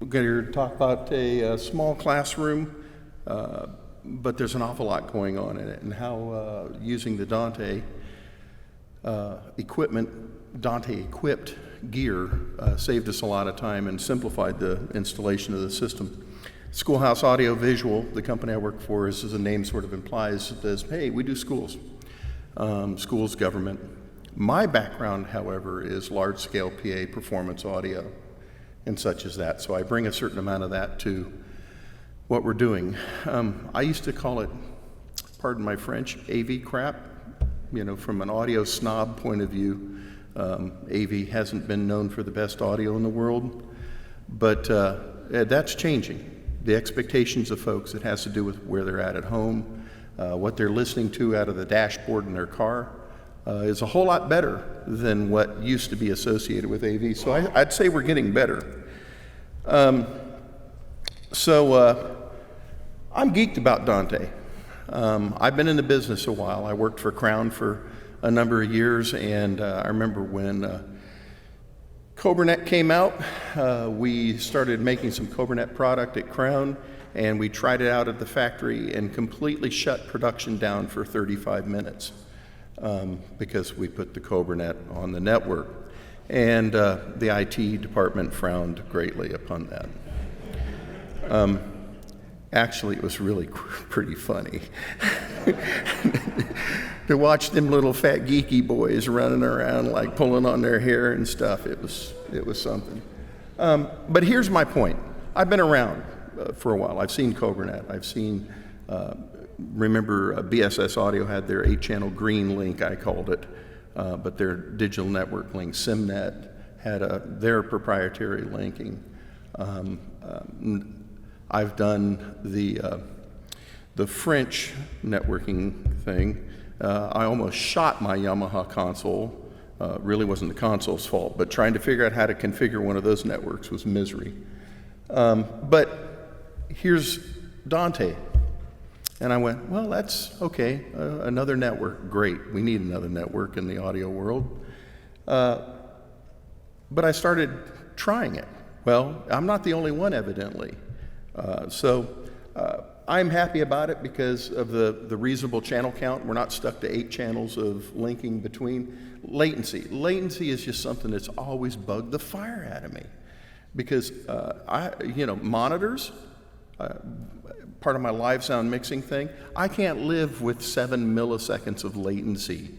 We're going to talk about a small classroom, but there's an awful lot going on in it, and how using the Dante Dante-equipped gear saved us a lot of time and simplified the installation of the system. Schoolhouse Audio Visual, the company I work for, as the name sort of implies, says, hey, we do schools, government. My background, however, is large-scale PA performance audio and such as that, so I bring a certain amount of that to what we're doing. I used to call it, pardon my French, AV crap. You know, from an audio snob point of view, AV hasn't been known for the best audio in the world, but that's changing. The expectations of folks, it has to do with where they're at home, what they're listening to out of the dashboard in their car, is a whole lot better than what used to be associated with AV. So I'd say we're getting better. I'm geeked about Dante. I've been in the business a while. I worked for Crown for a number of years, and I remember when CobraNet came out, we started making some CobraNet product at Crown, and we tried it out at the factory and completely shut production down for 35 minutes because we put the CobraNet on the network. And the IT department frowned greatly upon that. Actually, it was really pretty funny to watch them little fat geeky boys running around like pulling on their hair and stuff. It was something. But here's my point. I've been around for a while. I've seen CobraNet. I've seen, remember BSS Audio had their 8-channel green link, I called it, but their digital network link, SimNet, had their proprietary linking. I've done the French networking thing. I almost shot my Yamaha console. Really wasn't the console's fault, but trying to figure out how to configure one of those networks was misery. But here's Dante. And I went, well, that's okay, another network, great. We need another network in the audio world. But I started trying it. Well, I'm not the only one, evidently. I'm happy about it because of the reasonable channel count. We're not stuck to 8 channels of linking between. Latency. Latency is just something that's always bugged the fire out of me because monitors, part of my live sound mixing thing, I can't live with 7 milliseconds of latency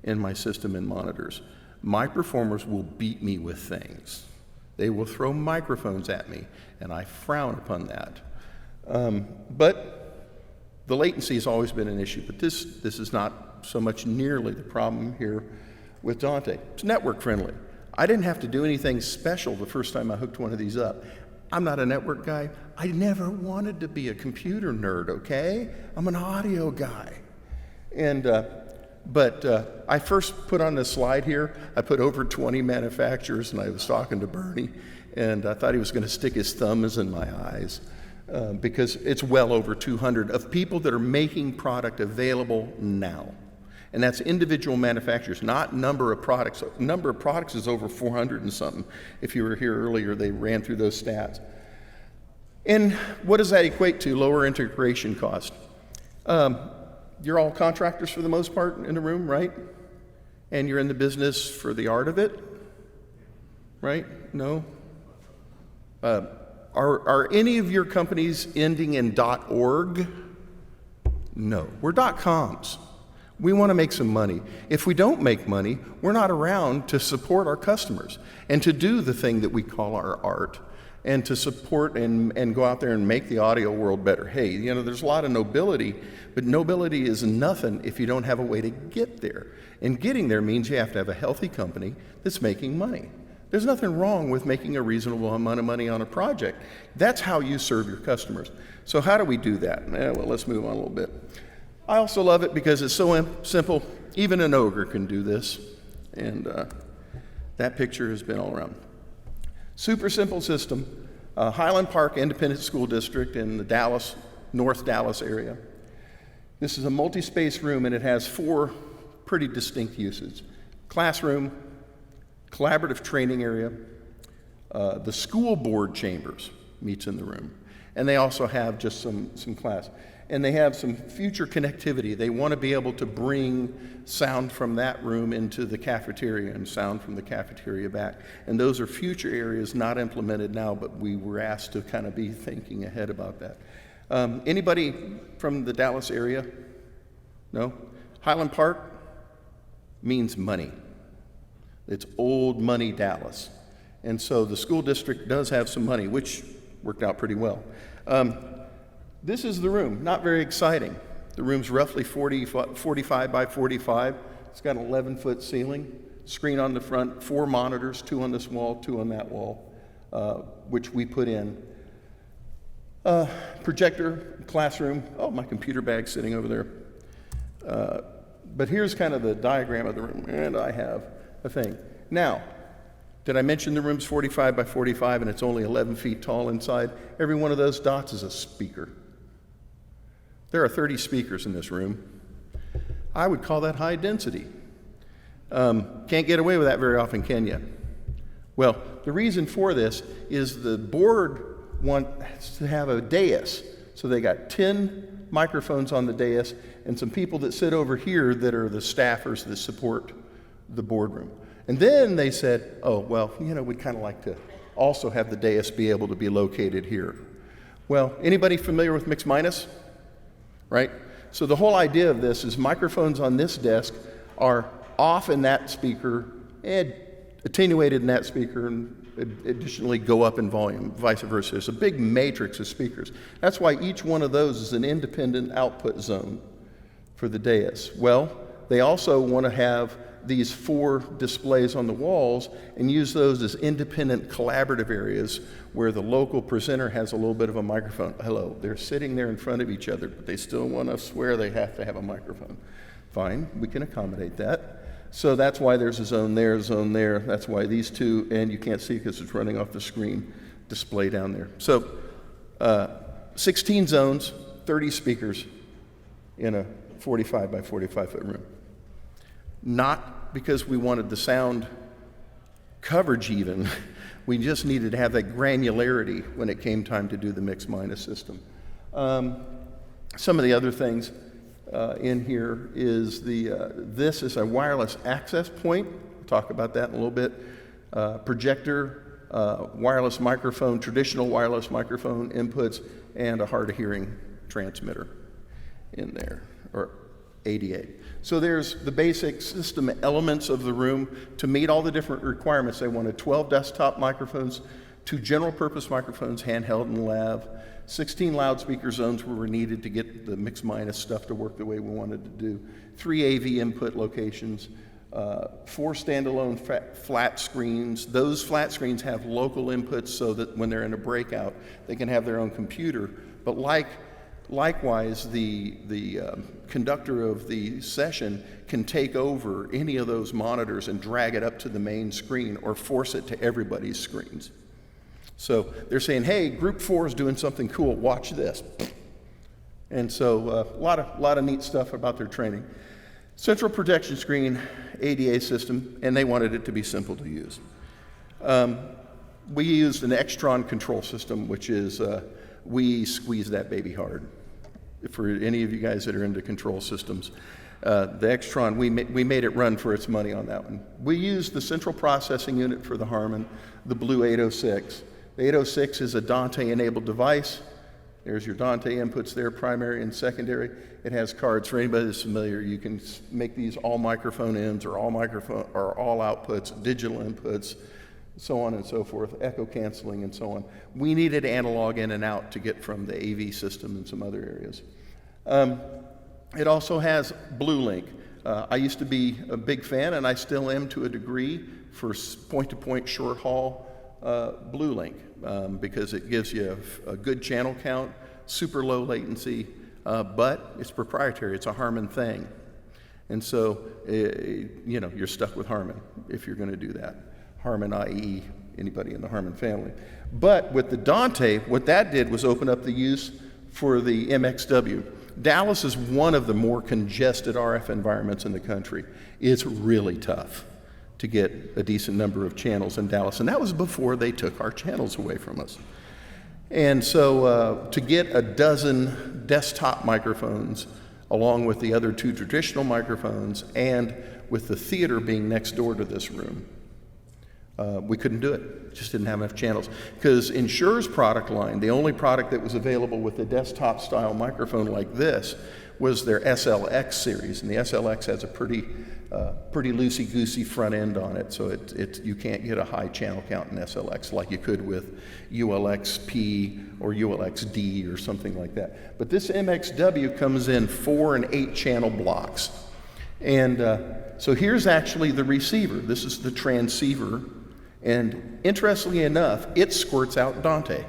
in my system in monitors. My performers will beat me with things. They will throw microphones at me, and I frown upon that. But the latency has always been an issue, but this is not so much nearly the problem here with Dante. It's network friendly. I didn't have to do anything special the first time I hooked one of these up. I'm not a network guy. I never wanted to be a computer nerd, okay? I'm an audio guy. But I first put on this slide here, I put over 20 manufacturers, and I was talking to Bernie, and I thought he was going to stick his thumbs in my eyes because it's well over 200 of people that are making product available now. And that's individual manufacturers, not number of products. Number of products is over 400 and something. If you were here earlier, they ran through those stats. And what does that equate to? Lower integration cost. You're all contractors for the most part in the room, right? And you're in the business for the art of it, right? No? Are any of your companies ending in .org? No. We're .coms. We want to make some money. If we don't make money, we're not around to support our customers and to do the thing that we call our art and to support and go out there and make the audio world better. Hey, there's a lot of nobility, but nobility is nothing if you don't have a way to get there. And getting there means you have to have a healthy company that's making money. There's nothing wrong with making a reasonable amount of money on a project. That's how you serve your customers. So how do we do that? Well, let's move on a little bit. I also love it because it's so simple. Even an ogre can do this. And that picture has been all around. Super simple system. Highland Park Independent School District in the North Dallas area. This is a multi-space room, and it has 4 pretty distinct uses. Classroom, collaborative training area, the school board chambers. meets in the room. And they also have just some class. And they have some future connectivity. They want to be able to bring sound from that room into the cafeteria and sound from the cafeteria back. And those are future areas not implemented now, but we were asked to kind of be thinking ahead about that. Anybody from the Dallas area? No? Highland Park means money. It's old money Dallas. And so the school district does have some money, which worked out pretty well. This is the room, not very exciting. The room's roughly 45 by 45. It's got an 11-foot ceiling, screen on the front, 4 monitors, 2 on this wall, 2 on that wall, which we put in. Projector, classroom. Oh, my computer bag's sitting over there. But here's kind of the diagram of the room, and I have a thing. Now, did I mention the room's 45 by 45 and it's only 11 feet tall inside? Every one of those dots is a speaker. There are 30 speakers in this room. I would call that high density. Can't get away with that very often, can you? Well, the reason for this is the board wants to have a dais. So they got 10 microphones on the dais and some people that sit over here that are the staffers that support the boardroom. And then they said, oh, well, we'd kind of like to also have the dais be able to be located here. Well, anybody familiar with mix minus? Right? So the whole idea of this is microphones on this desk are off in that speaker and attenuated in that speaker and additionally go up in volume, vice versa. It's a big matrix of speakers. That's why each one of those is an independent output zone for the dais. Well, they also want to have these 4 displays on the walls and use those as independent collaborative areas where the local presenter has a little bit of a microphone. Hello, they're sitting there in front of each other, but they still want to swear they have to have a microphone. Fine, we can accommodate that. So that's why there's a zone there, zone there. That's why these 2, and you can't see because it's running off the screen, display down there. So 16 zones, 30 speakers in a 45 by 45 foot room. Not because we wanted the sound coverage even. We just needed to have that granularity when it came time to do the mix minus system. Some of the other things in here is this is a wireless access point. We'll talk about that in a little bit. Projector, wireless microphone, traditional wireless microphone inputs, and a hard of hearing transmitter in there, or ADA. So there's the basic system elements of the room to meet all the different requirements. They wanted 12 desktop microphones, 2 general purpose microphones, handheld in the lab, 16 loudspeaker zones were needed to get the mix minus stuff to work the way we wanted to do, 3 AV input locations, 4 standalone flat screens. Those flat screens have local inputs so that when they're in a breakout, they can have their own computer. But likewise, the conductor of the session can take over any of those monitors and drag it up to the main screen or force it to everybody's screens. So they're saying, hey, group 4 is doing something cool, watch this. And so a lot of neat stuff about their training. Central projection screen, ADA system, and they wanted it to be simple to use. We used an Extron control system, which is, we squeeze that baby hard. For any of you guys that are into control systems, the Extron, we made it run for its money on that one. We used the central processing unit for the Harman, the Blue 806. The 806 is a Dante-enabled device. There's your Dante inputs there, primary and secondary. It has cards. For anybody that's familiar, you can make these all microphone ins or all outputs, digital inputs, so on and so forth, echo canceling and so on. We needed analog in and out to get from the AV system and some other areas. It also has BlueLink. I used to be a big fan, and I still am to a degree, for point-to-point short haul BlueLink because it gives you a good channel count, super low latency, but it's proprietary. It's a Harman thing. And so, you're stuck with Harman if you're going to do that. Harman, i.e., anybody in the Harman family. But with the Dante, what that did was open up the use for the MXW. Dallas is one of the more congested RF environments in the country. It's really tough to get a decent number of channels in Dallas, and that was before they took our channels away from us. And so to get a dozen desktop microphones, along with the other 2 traditional microphones, and with the theater being next door to this room, we couldn't do it. Just didn't have enough channels. Because in Shure's product line, the only product that was available with a desktop style microphone like this was their SLX series. And the SLX has a pretty loosey-goosey front end on it, so you can't get a high channel count in SLX like you could with ULXP or ULXD or something like that. But this MXW comes in 4 and 8 channel blocks. And so here's actually the receiver. This is the transceiver. And interestingly enough, it squirts out Dante.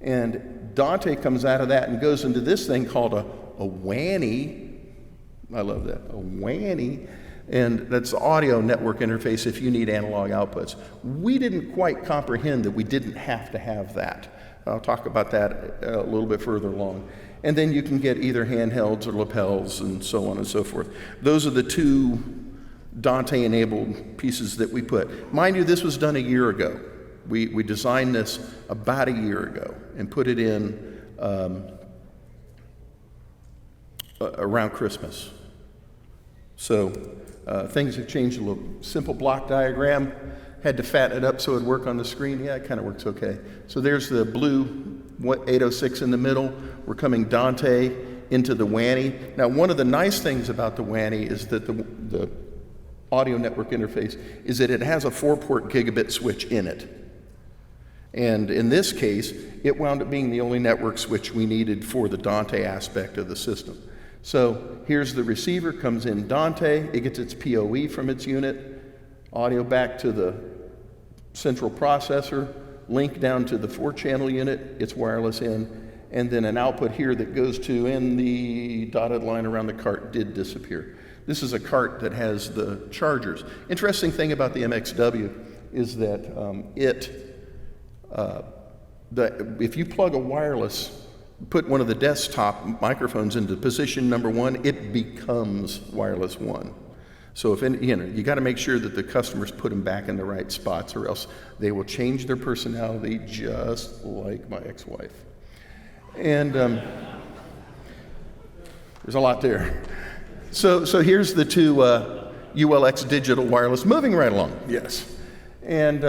And Dante comes out of that and goes into this thing called a WANI. I love that, a WANI. And that's the audio network interface if you need analog outputs. We didn't quite comprehend that we didn't have to have that. I'll talk about that a little bit further along. And then you can get either handhelds or lapels and so on and so forth. Those are the 2 Dante-enabled pieces that we put. Mind you, this was done a year ago. We designed this about a year ago and put it in around Christmas. So things have changed a little. Simple block diagram, had to fatten it up so it'd work on the screen. Yeah, it kind of works okay. So there's the blue 806 in the middle. We're coming Dante into the WANI. Now, one of the nice things about the WANI is that the audio network interface is that it has a 4-port gigabit switch in it. And in this case, it wound up being the only network switch we needed for the Dante aspect of the system. So here's the receiver, comes in Dante, it gets its PoE from its unit, audio back to the central processor, link down to the 4-channel unit, it's wireless in, and then an output here that goes to, and the dotted line around the cart did disappear. This is a cart that has the chargers. Interesting thing about the MXW is that if you plug a wireless, put one of the desktop microphones into position number 1, it becomes wireless 1. So if you got to make sure that the customers put them back in the right spots, or else they will change their personality just like my ex-wife. And there's a lot there. So here's the 2 ULX digital wireless, moving right along. Yes. And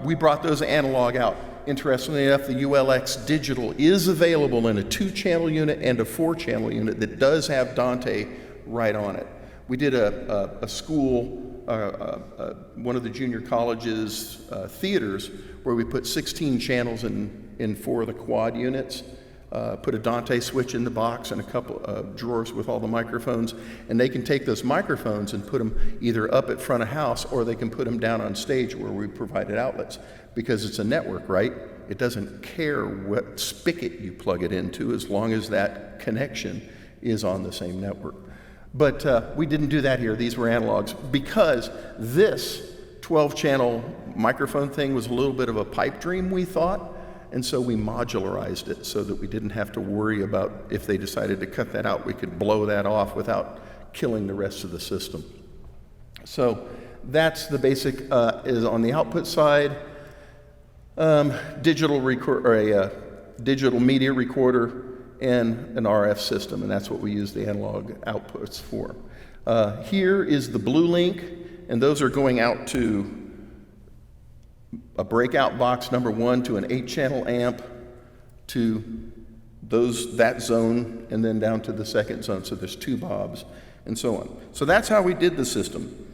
we brought those analog out. Interestingly enough, the ULX digital is available in a 2-channel unit and a 4-channel unit that does have Dante right on it. We did a school, one of the junior colleges theaters, where we put 16 channels in 4 of the quad units, put a Dante switch in the box and a couple of drawers with all the microphones, and they can take those microphones and put them either up at front of house, or they can put them down on stage where we provided outlets, because it's a network, right? It doesn't care what spigot you plug it into as long as that connection is on the same network. But we didn't do that here. These were analogs, because this 12-channel microphone thing was a little bit of a pipe dream, we thought. And so we modularized it so that we didn't have to worry about, if they decided to cut that out, we could blow that off without killing the rest of the system. So that's the basic, is on the output side, digital media recorder and an RF system, and that's what we use the analog outputs for. Here is the blue link, and those are going out to a breakout box number 1 to an 8-channel amp, to that zone, and then down to the second zone. So there's 2 bobs and so on. So that's how we did the system.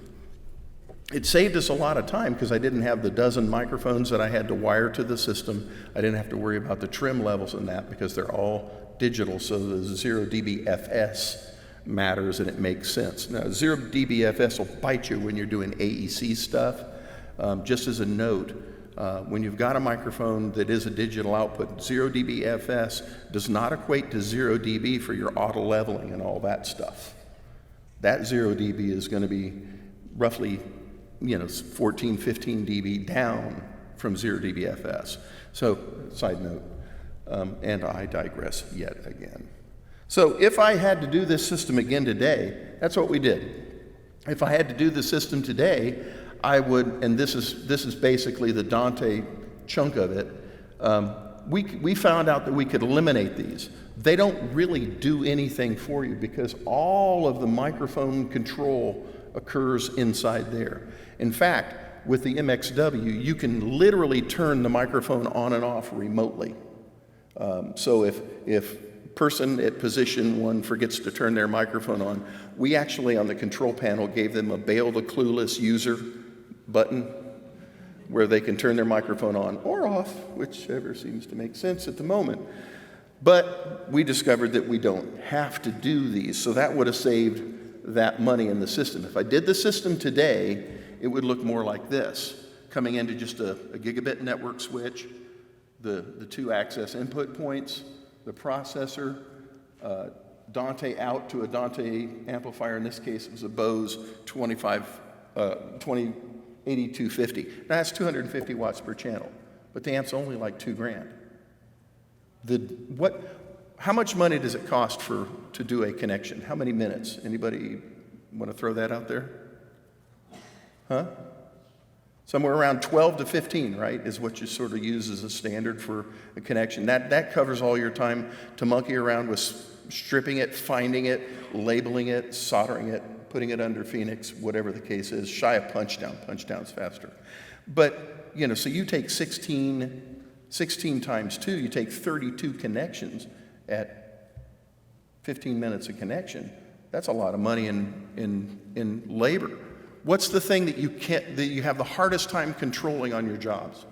It saved us a lot of time, because I didn't have the dozen microphones that I had to wire to the system. I didn't have to worry about the trim levels in that, because they're all digital, so the 0 dB FS matters and it makes sense. Now, 0 dB FS will bite you when you're doing AEC stuff. Just as a note, when you've got a microphone that is a digital output, 0 dB FS does not equate to 0 dB for your auto leveling and all that stuff. That 0 dB is going to be roughly 14, 15 dB down from 0 dB FS. So, side note, and I digress yet again. So if I had to do this system again today, that's what we did. If I had to do the system today, I would, and this is basically the Dante chunk of it, We found out that we could eliminate these. They don't really do anything for you because all of the microphone control occurs inside there. In fact, with the MXW, you can literally turn the microphone on and off remotely. So if person at position 1 forgets to turn their microphone on, we actually on the control panel gave them a bail the clueless user button where they can turn their microphone on or off, whichever seems to make sense at the moment. But we discovered that we don't have to do these, so that would have saved that money in the system. If I did the system today, it would look more like this, coming into just a gigabit network switch, the 2 access input points, the processor, Dante out to a Dante amplifier. In this case, it was a Bose 8250. Now that's 250 watts per channel, but the amp's only like $2,000. How much money does it cost to do a connection? How many minutes? Anybody want to throw that out there? Huh? Somewhere around 12 to 15, right, is what you sort of use as a standard for a connection. That covers all your time to monkey around with stripping it, finding it, labeling it, soldering it, putting it under Phoenix, whatever the case is. Shy of punch down. Punch down's faster. But, so you take 16 times 2, you take 32 connections at 15 minutes a connection. That's a lot of money in labor. What's the thing that you have the hardest time controlling on your jobs?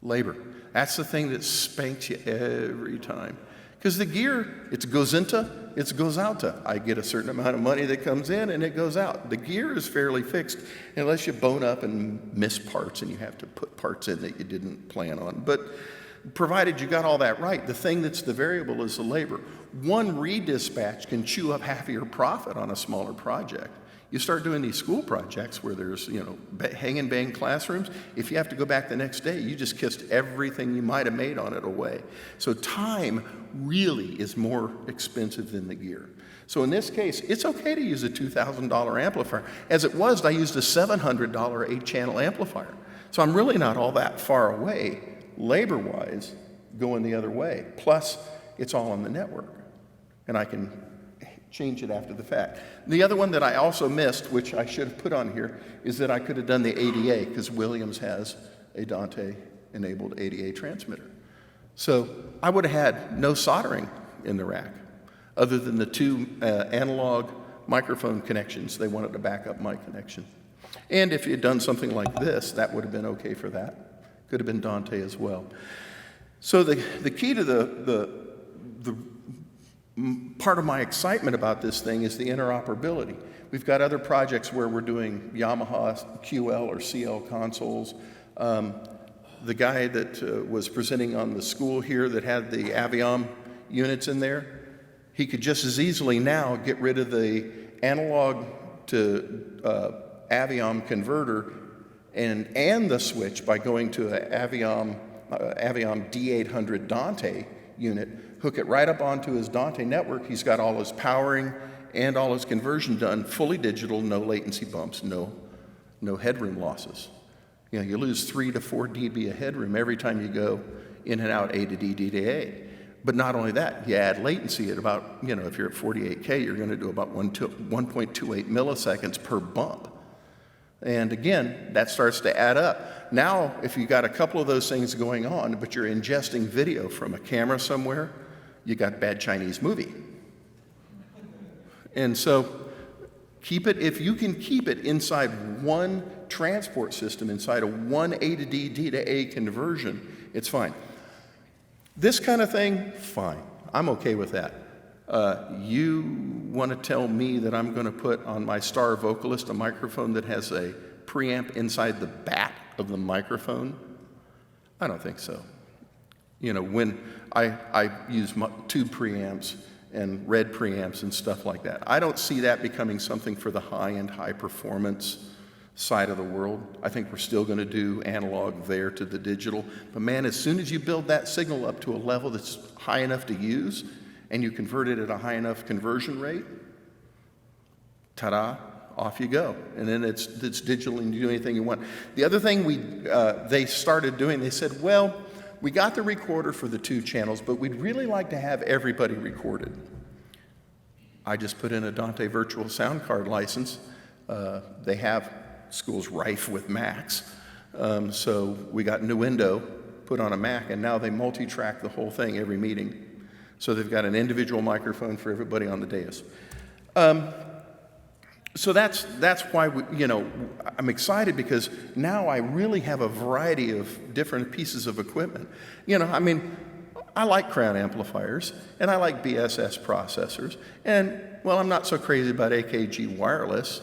Labor. That's the thing that spanks you every time. Because the gear, it goes into, it goes out to. I get a certain amount of money that comes in and it goes out. The gear is fairly fixed unless you bone up and miss parts and you have to put parts in that you didn't plan on. But provided you got all that right, the thing that's the variable is the labor. One redispatch can chew up half of your profit on a smaller project. You start doing these school projects where there's, hang and bang classrooms. If you have to go back the next day, you just kissed everything you might have made on it away. So time really is more expensive than the gear. So in this case, it's okay to use a $2,000 amplifier. As it was, I used a $700 8-channel amplifier. So I'm really not all that far away, labor-wise, going the other way. Plus, it's all on the network, and I can change it after the fact. The other one that I also missed, which I should have put on here, is that I could have done the ADA, because Williams has a Dante-enabled ADA transmitter. So I would have had no soldering in the rack, other than the 2 analog microphone connections. They wanted to back up my connection. And if you had done something like this, that would have been okay for that. Could have been Dante as well. So the key to the part of my excitement about this thing is the interoperability. We've got other projects where we're doing Yamaha QL or CL consoles. The guy that was presenting on the school here that had the Aviom units in there, he could just as easily now get rid of the analog to Aviom converter and the switch by going to an Aviom D800 Dante unit, hook it right up onto his Dante network. He's got all his powering and all his conversion done, fully digital, no latency bumps, no headroom losses. You lose 3 to 4 dB of headroom every time you go in and out A to D, D to A. But not only that, you add latency at about, if you're at 48K, you're going to do about 1.28 milliseconds per bump. And again, that starts to add up. Now, if you got a couple of those things going on, but you're ingesting video from a camera somewhere, you got bad Chinese movie. And so keep it, if you can keep it inside one transport system, inside a one A to D, D to A conversion, it's fine. This kind of thing, fine. I'm okay with that. You want to tell me that I'm going to put on my star vocalist a microphone that has a preamp inside the bat of the microphone? I don't think so. When I use tube preamps and red preamps and stuff like that, I don't see that becoming something for the high-end, high-performance side of the world. I think we're still going to do analog there to the digital. But man, as soon as you build that signal up to a level that's high enough to use, and you convert it at a high enough conversion rate, ta-da, off you go. And then it's digital and you do anything you want. The other thing they started doing, they said, well, We got the recorder for the 2 channels, but we'd really like to have everybody recorded. I just put in a Dante virtual sound card license. They have schools rife with Macs. So we got Nuendo put on a Mac, and now they multi-track the whole thing every meeting. So they've got an individual microphone for everybody on the dais. So that's why I'm excited, because now I really have a variety of different pieces of equipment. I like Crown amplifiers, and I like BSS processors, and well, I'm not so crazy about AKG wireless.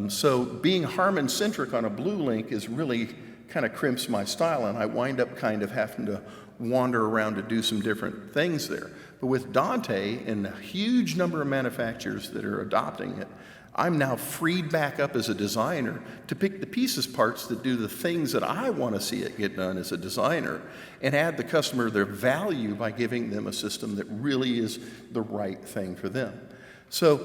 So being Harman-centric on a Blue Link is really kind of crimps my style, and I wind up kind of having to wander around to do some different things there. But with Dante and a huge number of manufacturers that are adopting it, I'm now freed back up as a designer to pick the pieces parts that do the things that I want to see it get done as a designer, and add the customer their value by giving them a system that really is the right thing for them. So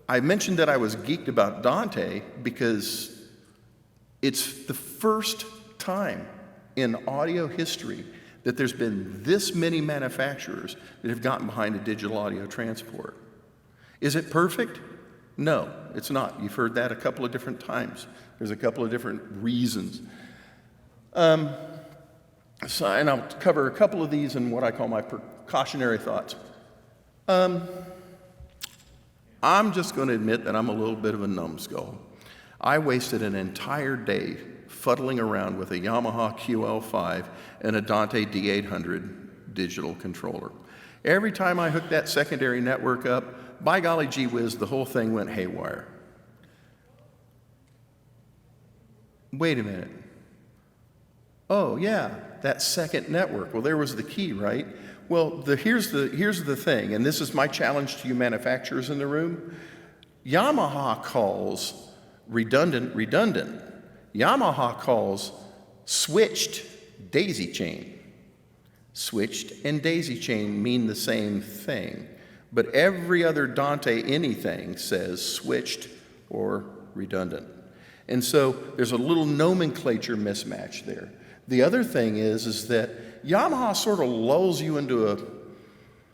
I mentioned that I was geeked about Dante because it's the first time in audio history that there's been this many manufacturers that have gotten behind a digital audio transport. Is it perfect? No, it's not. You've heard that a couple of different times. There's a couple of different reasons. And I'll cover a couple of these in what I call my precautionary thoughts. I'm just going to admit that I'm a little bit of a numbskull. I wasted an entire day fuddling around with a Yamaha QL5 and a Dante D800 digital controller. Every time I hooked that secondary network up, by golly gee whiz, the whole thing went haywire. Wait a minute. Oh yeah, that second network. Well, there was the key, right? Well, here's the thing, and this is my challenge to you manufacturers in the room. Yamaha calls redundant. Yamaha calls switched daisy chain. Switched and daisy chain mean the same thing, but every other Dante anything says switched or redundant. And so there's a little nomenclature mismatch there. The other thing is that Yamaha sort of lulls you into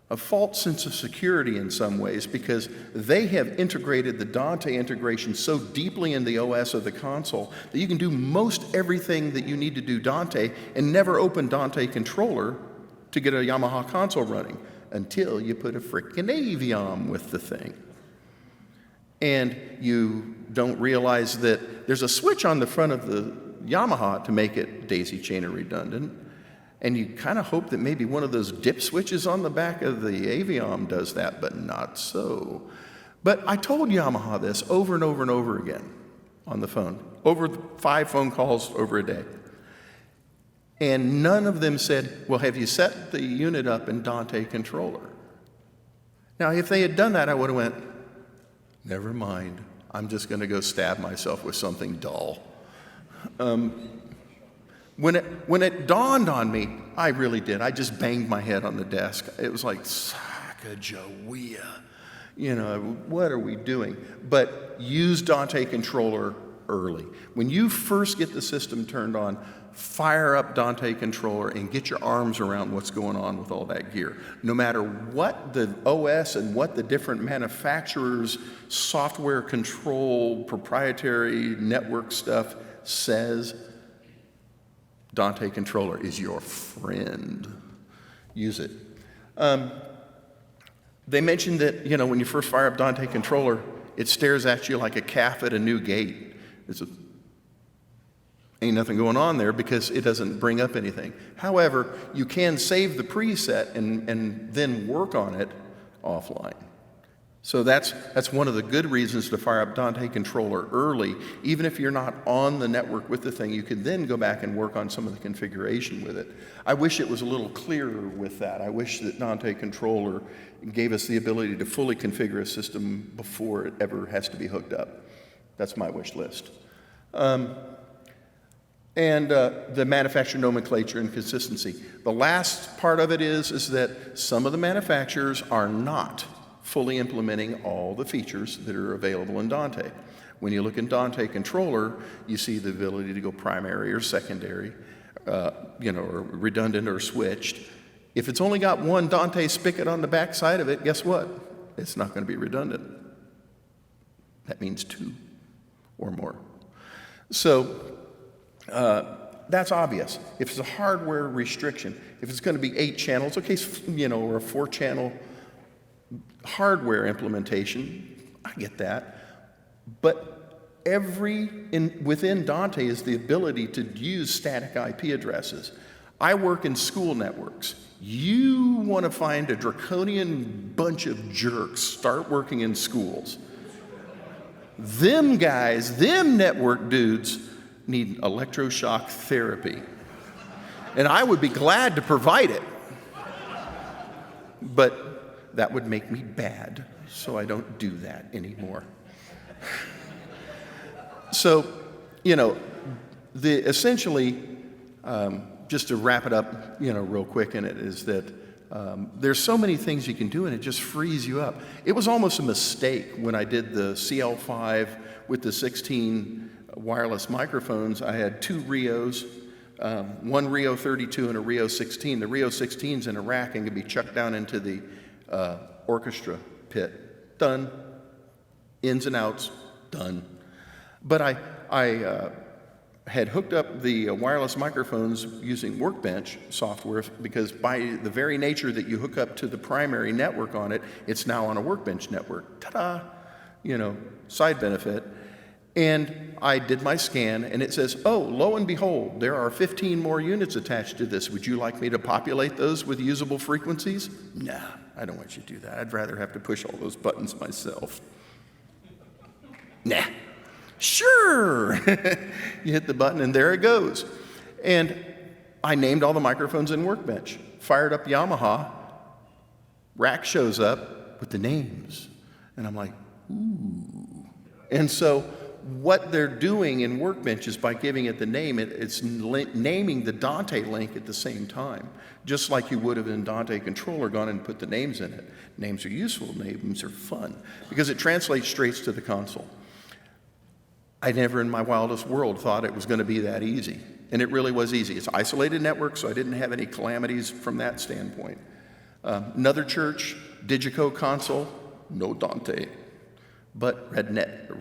a false sense of security in some ways, because they have integrated the Dante integration so deeply in the OS of the console that you can do most everything that you need to do Dante and never open Dante controller to get a Yamaha console running until you put a frickin' Aviom with the thing. And you don't realize that there's a switch on the front of the Yamaha to make it daisy chain or redundant. And you kind of hope that maybe one of those dip switches on the back of the Aviom does that, but not so. But I told Yamaha this over and over and over again on the phone, over 5 phone calls over a day. And none of them said, well, have you set the unit up in Dante controller? Now, if they had done that, I would have went, never mind, I'm just going to go stab myself with something dull. When it dawned on me, I really did. I just banged my head on the desk. It was like, Sacagawea. What are we doing? But use Dante controller early. When you first get the system turned on, fire up Dante controller and get your arms around what's going on with all that gear. No matter what the OS and what the different manufacturers' software control, proprietary network stuff says, Dante controller is your friend. Use it. They mentioned that, when you first fire up Dante controller, it stares at you like a calf at a new gate. Ain't nothing going on there because it doesn't bring up anything. However, you can save the preset and then work on it offline. So that's one of the good reasons to fire up Dante controller early. Even if you're not on the network with the thing, you can then go back and work on some of the configuration with it. I wish it was a little clearer with that. I wish that Dante controller gave us the ability to fully configure a system before it ever has to be hooked up. That's my wish list. And the manufacturer nomenclature and consistency. The last part of it is that some of the manufacturers are not fully implementing all the features that are available in Dante. When you look in Dante controller, you see the ability to go primary or secondary, or redundant or switched. If it's only got one Dante spigot on the back side of it, guess what? It's not going to be redundant. That means two or more. So that's obvious. If it's a hardware restriction, if it's going to be 8 channels, okay, or a 4-channel hardware implementation, I get that. But within Dante is the ability to use static IP addresses. I work in school networks. You want to find a draconian bunch of jerks, start working in schools. Them guys, them network dudes need electroshock therapy. And I would be glad to provide it. But that would make me bad, so I don't do that anymore. So, essentially, just to wrap it up, real quick in it, is that there's so many things you can do, and it just frees you up. It was almost a mistake when I did the CL5 with the 16 wireless microphones. I had 2 Rios, one Rio 32 and a Rio 16. The Rio 16's in a rack and can be chucked down into the orchestra pit. Done. Ins and outs. Done. But I had hooked up the wireless microphones using Workbench software, because by the very nature that you hook up to the primary network on it, it's now on a Workbench network. Ta-da! Side benefit. And I did my scan, and it says, oh, lo and behold, there are 15 more units attached to this. Would you like me to populate those with usable frequencies? Nah, I don't want you to do that. I'd rather have to push all those buttons myself. Nah. Sure! You hit the button, and there it goes. And I named all the microphones in Workbench. Fired up Yamaha. Rack shows up with the names. And I'm like, ooh. And so what they're doing in Workbench is by giving it the name, it's naming the Dante link at the same time, just like you would have in Dante Controller gone and put the names in it. Names are useful, names are fun, because it translates straight to the console. I never in my wildest world thought it was going to be that easy, and it really was easy. It's an isolated network, so I didn't have any calamities from that standpoint. Another church, Digico console, no Dante, but RedNet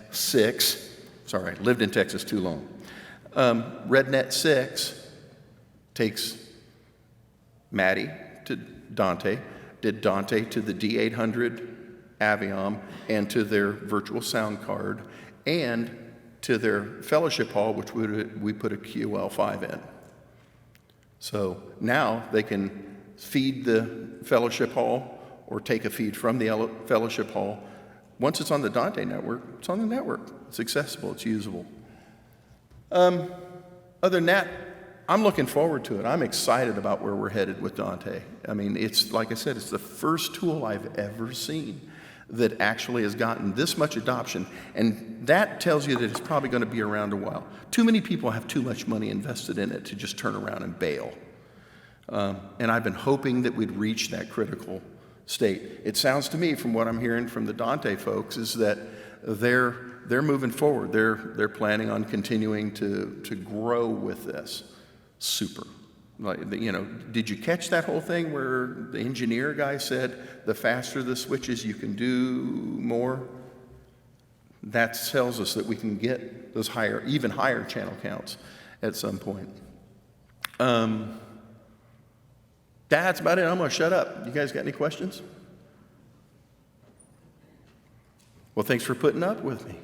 6, sorry, lived in Texas too long. RedNet 6 takes Maddie to Dante, did Dante to the D800 Aviom, and to their virtual sound card, and to their fellowship hall, which we put a QL5 in. So now they can feed the fellowship hall or take a feed from the fellowship hall. Once it's on the Dante network, it's on the network. It's accessible, it's usable. Other than that, I'm looking forward to it. I'm excited about where we're headed with Dante. I mean, it's, like I said, it's the first tool I've ever seen that actually has gotten this much adoption, and that tells you that it's probably going to be around a while. Too many people have too much money invested in it to just turn around and bail. And I've been hoping that we'd reach that critical state. It sounds to me, from what I'm hearing from the Dante folks, is that they're moving forward. They're planning on continuing to grow with this. Super. Did you catch that whole thing where the engineer guy said, the faster the switches you can do more? That tells us that we can get those even higher channel counts at some point. That's about it. I'm going to shut up. You guys got any questions? Well, thanks for putting up with me.